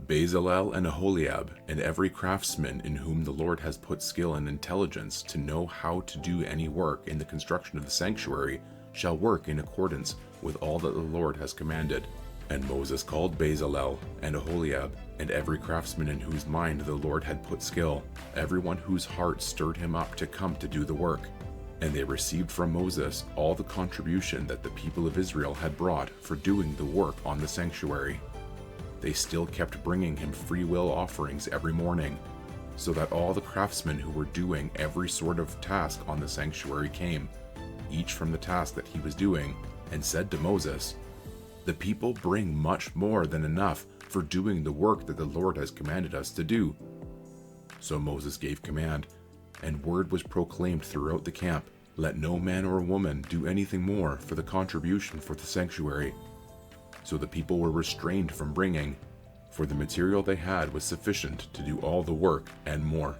Bezalel and Aholiab, and every craftsman in whom the Lord has put skill and intelligence to know how to do any work in the construction of the sanctuary, shall work in accordance with all that the Lord has commanded. And Moses called Bezalel and Aholiab, and every craftsman in whose mind the Lord had put skill, everyone whose heart stirred him up to come to do the work. And they received from Moses all the contribution that the people of Israel had brought for doing the work on the sanctuary. They still kept bringing him free will offerings every morning, so that all the craftsmen who were doing every sort of task on the sanctuary came, each from the task that he was doing, and said to Moses, "The people bring much more than enough for doing the work that the Lord has commanded us to do." So Moses gave command, and word was proclaimed throughout the camp, "Let no man or woman do anything more for the contribution for the sanctuary." So the people were restrained from bringing, for the material they had was sufficient to do all the work and more.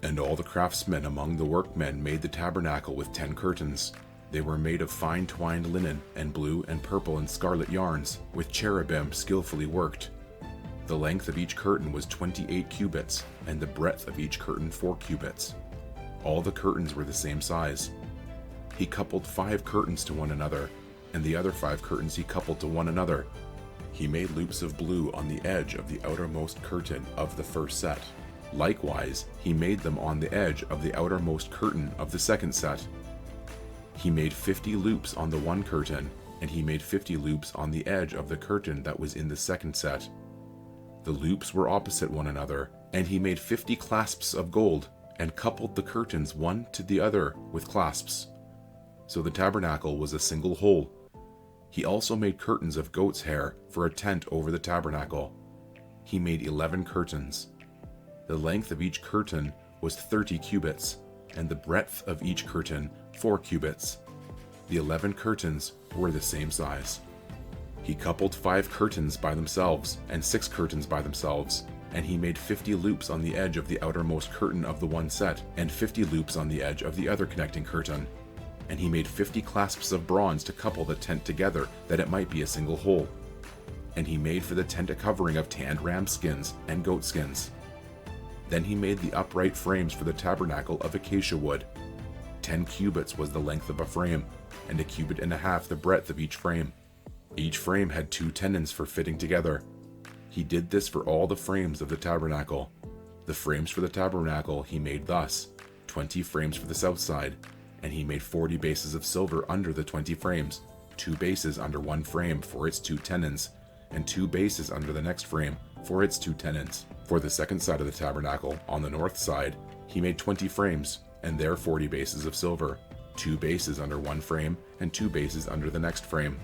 And all the craftsmen among the workmen made the tabernacle with 10 curtains. They were made of fine twined linen and blue and purple and scarlet yarns, with cherubim skillfully worked. The length of each curtain was 28 cubits, and the breadth of each curtain 4 cubits. All the curtains were the same size. He coupled 5 curtains to one another, and the other 5 curtains he coupled to one another. He made loops of blue on the edge of the outermost curtain of the first set. Likewise, he made them on the edge of the outermost curtain of the second set. He made 50 loops on the one curtain, and he made 50 loops on the edge of the curtain that was in the second set. The loops were opposite one another, and he made 50 clasps of gold, and coupled the curtains one to the other with clasps. So the tabernacle was a single whole. He also made curtains of goat's hair for a tent over the tabernacle. He made 11 curtains. The length of each curtain was 30 cubits, and the breadth of each curtain 4 cubits. The 11 curtains were the same size. He coupled 5 curtains by themselves and 6 curtains by themselves, and he made 50 loops on the edge of the outermost curtain of the one set, and 50 loops on the edge of the other connecting curtain. And he made 50 clasps of bronze to couple the tent together, that it might be a single whole. And he made for the tent a covering of tanned ram skins and goat skins. Then he made the upright frames for the tabernacle of acacia wood. 10 cubits was the length of a frame, and 1.5 cubits the breadth of each frame. Each frame had 2 tenons for fitting together. He did this for all the frames of the tabernacle. The frames for the tabernacle he made thus: 20 frames for the south side, and he made 40 bases of silver under the 20 frames, 2 bases under one frame for its 2 tenons, and 2 bases under the next frame for its 2 tenons. For the second side of the tabernacle, on the north side, he made 20 frames, and there 40 bases of silver, 2 bases under one frame, and 2 bases under the next frame.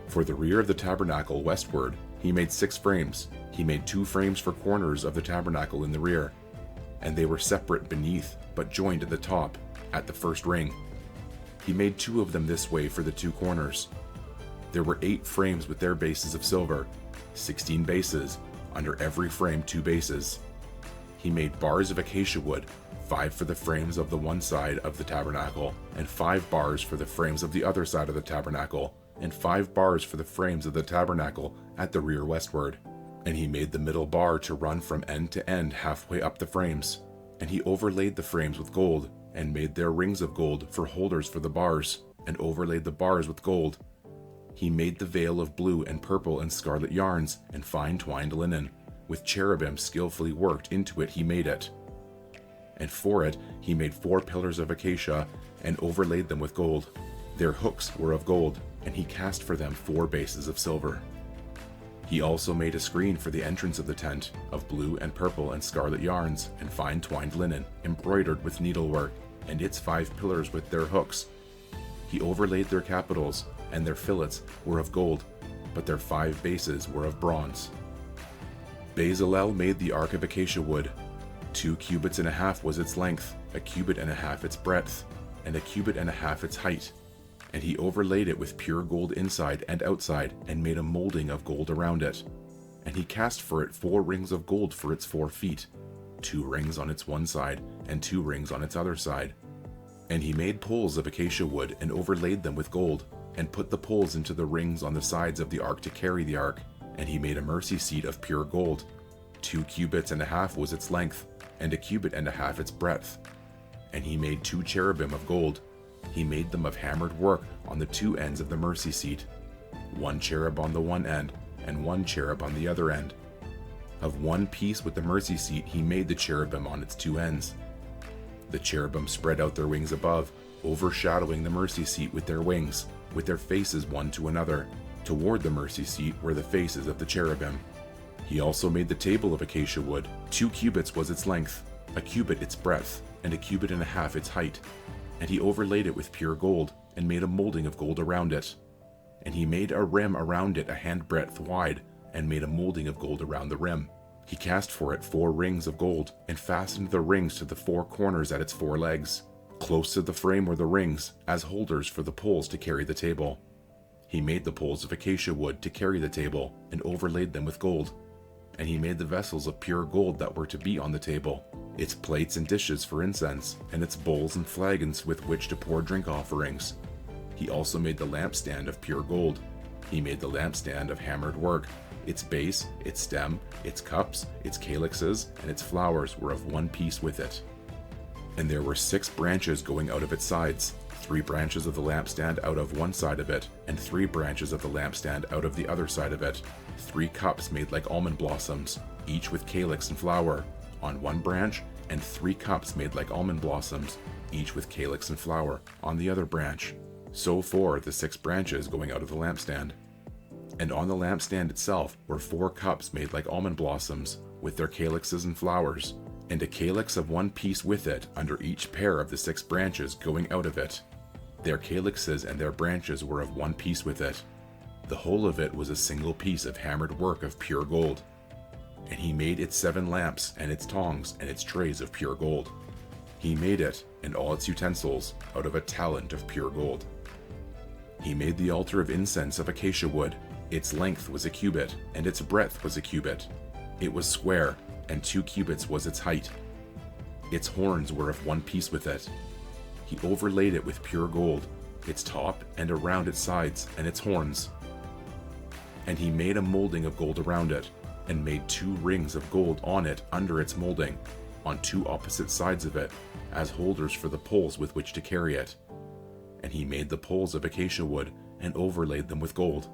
For the rear of the tabernacle westward, he made 6 frames. He made 2 frames for corners of the tabernacle in the rear, and they were separate beneath, but joined at the top, at the first ring. He made 2 of them this way for the 2 corners. There were 8 frames with their bases of silver, 16 bases, under every frame 2 bases. He made bars of acacia wood, 5 for the frames of the one side of the tabernacle, and 5 bars for the frames of the other side of the tabernacle, and 5 bars for the frames of the tabernacle at the rear westward. And he made the middle bar to run from end to end halfway up the frames. And he overlaid the frames with gold, and made their rings of gold for holders for the bars, and overlaid the bars with gold. He made the veil of blue and purple and scarlet yarns and fine twined linen, with cherubim skillfully worked into it he made it. And for it he made 4 pillars of acacia, and overlaid them with gold. Their hooks were of gold, and he cast for them 4 bases of silver. He also made a screen for the entrance of the tent, of blue and purple and scarlet yarns, and fine twined linen, embroidered with needlework, and its 5 pillars with their hooks. He overlaid their capitals, and their fillets were of gold, but their 5 bases were of bronze. Bezalel made the ark of acacia wood. 2.5 cubits was its length, 1.5 cubits its breadth, and 1.5 cubits its height. And he overlaid it with pure gold inside and outside, and made a molding of gold around it. And he cast for it 4 rings of gold for its 4 feet, 2 rings on its one side, and 2 rings on its other side. And he made poles of acacia wood, and overlaid them with gold, and put the poles into the rings on the sides of the ark to carry the ark. And he made a mercy seat of pure gold. 2 cubits and a half was its length, and 1 cubit and a half its breadth. And he made 2 cherubim of gold. He made them of hammered work on the 2 ends of the mercy seat, 1 cherub on the one end, and 1 cherub on the other end. Of one piece with the mercy seat he made the cherubim on its 2 ends. The cherubim spread out their wings above, overshadowing the mercy seat with their wings, with their faces one to another. Toward the mercy seat were the faces of the cherubim. He also made the table of acacia wood. 2 cubits was its length, 1 cubit its breadth, and 1 cubit and a half its height. And he overlaid it with pure gold, and made a molding of gold around it. And he made a rim around it a handbreadth wide, and made a molding of gold around the rim. He cast for it 4 rings of gold, and fastened the rings to the 4 corners at its 4 legs. Close to the frame were the rings, as holders for the poles to carry the table. He made the poles of acacia wood to carry the table, and overlaid them with gold. And he made the vessels of pure gold that were to be on the table, its plates and dishes for incense, and its bowls and flagons with which to pour drink offerings. He also made the lampstand of pure gold. He made the lampstand of hammered work. Its base, its stem, its cups, its calyxes, and its flowers were of one piece with it. And there were 6 branches going out of its sides, 3 branches of the lampstand out of one side of it, and 3 branches of the lampstand out of the other side of it. 3 cups made like almond blossoms, each with calyx and flower, on one branch, and 3 cups made like almond blossoms, each with calyx and flower, on the other branch. So for the 6 branches going out of the lampstand. And on the lampstand itself were 4 cups made like almond blossoms, with their calyxes and flowers, and a calyx of one piece with it under each pair of the 6 branches going out of it. Their calyxes and their branches were of one piece with it. The whole of it was a single piece of hammered work of pure gold. And he made its 7 lamps, and its tongs, and its trays of pure gold. He made it, and all its utensils, out of a talent of pure gold. He made the altar of incense of acacia wood. Its length was 1 cubit, and its breadth was 1 cubit. It was square, and 2 cubits was its height. Its horns were of one piece with it. He overlaid it with pure gold, its top and around its sides and its horns. And he made a molding of gold around it, and made 2 rings of gold on it under its molding, on 2 opposite sides of it, as holders for the poles with which to carry it. And he made the poles of acacia wood, and overlaid them with gold.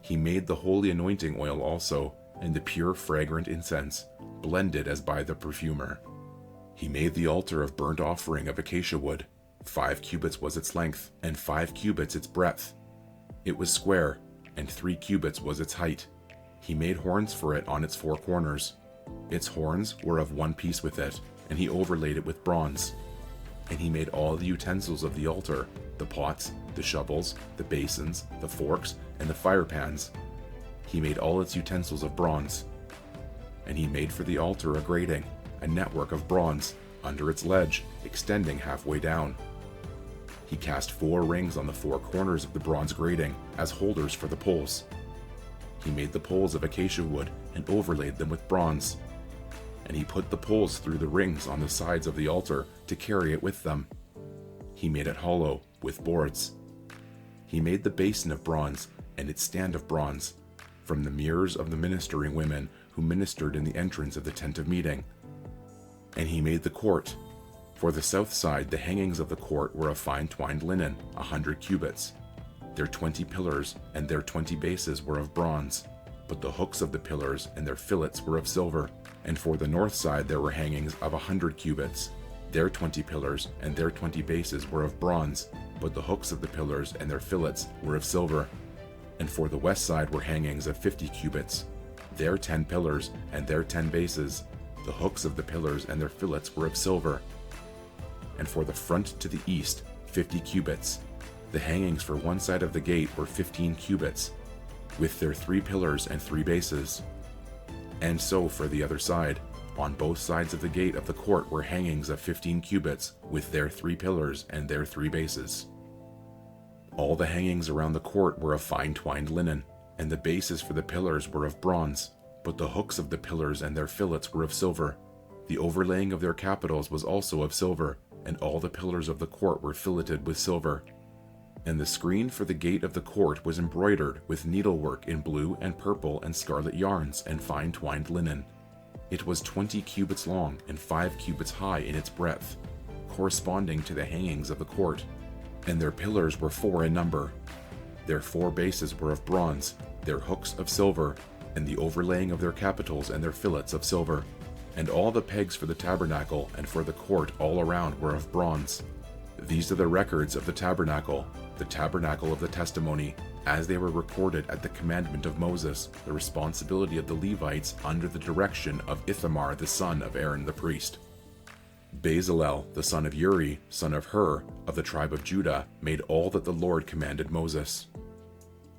He made the holy anointing oil also, and the pure fragrant incense, blended as by the perfumer. He made the altar of burnt offering of acacia wood. 5 cubits was its length, and 5 cubits its breadth. It was square, and 3 cubits was its height. He made horns for it on its 4 corners. Its horns were of one piece with it, and he overlaid it with bronze. And he made all the utensils of the altar, the pots, the shovels, the basins, the forks, and the fire pans. He made all its utensils of bronze. And he made for the altar a grating, a network of bronze, under its ledge, extending halfway down. He cast 4 rings on the 4 corners of the bronze grating, as holders for the poles. He made the poles of acacia wood, and overlaid them with bronze. And he put the poles through the rings on the sides of the altar, to carry it with them. He made it hollow, with boards. He made the basin of bronze, and its stand of bronze, from the mirrors of the ministering women who ministered in the entrance of the tent of meeting. And he made the court. For the south side, the hangings of the court were of fine twined linen, 100 cubits. Their 20 pillars and their 20 bases were of bronze, but the hooks of the pillars and their fillets were of silver. And for the north side there were hangings of 100 cubits. Their 20 pillars and their 20 bases were of bronze, but the hooks of the pillars and their fillets were of silver. And for the west side were hangings of 50 cubits. Their 10 pillars and their 10 bases, the hooks of the pillars and their fillets were of silver. And for the front to the east, 50 cubits. The hangings for one side of the gate were 15 cubits, with their 3 pillars and 3 bases. And so for the other side, on both sides of the gate of the court were hangings of 15 cubits, with their 3 pillars and their 3 bases. All the hangings around the court were of fine twined linen, and the bases for the pillars were of bronze, but the hooks of the pillars and their fillets were of silver. The overlaying of their capitals was also of silver, and all the pillars of the court were filleted with silver. And the screen for the gate of the court was embroidered with needlework in blue and purple and scarlet yarns and fine twined linen. It was 20 cubits long and 5 cubits high in its breadth, corresponding to the hangings of the court. And their pillars were 4 in number. Their 4 bases were of bronze, their hooks of silver, and the overlaying of their capitals and their fillets of silver. And all the pegs for the tabernacle and for the court all around were of bronze. These are the records of the tabernacle of the testimony, as they were recorded at the commandment of Moses, the responsibility of the Levites under the direction of Ithamar the son of Aaron the priest. Bezalel the son of Uri, son of Hur, of the tribe of Judah, made all that the Lord commanded Moses.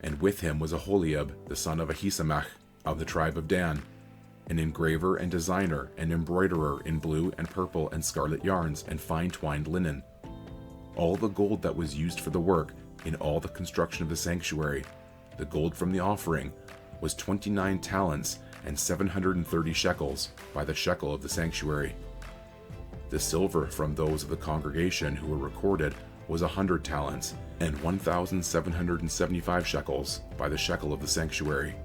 And with him was Aholiab the son of Ahisamach, of the tribe of Dan, an engraver and designer and embroiderer in blue and purple and scarlet yarns and fine twined linen. All the gold that was used for the work in all the construction of the sanctuary, the gold from the offering, was 29 talents and 730 shekels by the shekel of the sanctuary. The silver from those of the congregation who were recorded was 100 talents and 1,775 shekels by the shekel of the sanctuary,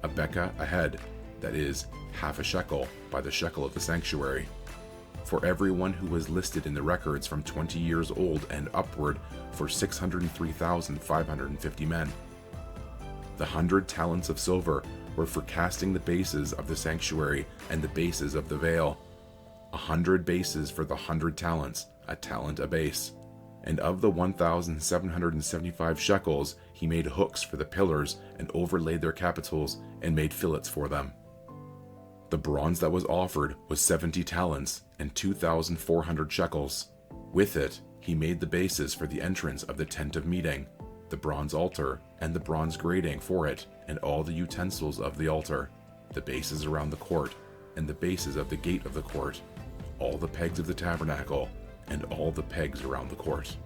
a bekah a head, that is, half a shekel by the shekel of the sanctuary, for everyone who was listed in the records from 20 years old and upward, for 603,550 men. The 100 talents of silver were for casting the bases of the sanctuary and the bases of the veil, 100 bases for the 100 talents, a talent a base. And of the 1,775 shekels he made hooks for the pillars and overlaid their capitals and made fillets for them. The bronze that was offered was 70 talents and 2,400 shekels. With it he made the bases for the entrance of the tent of meeting, the bronze altar, and the bronze grating for it, and all the utensils of the altar, the bases around the court, and the bases of the gate of the court, all the pegs of the tabernacle, and all the pegs around the court.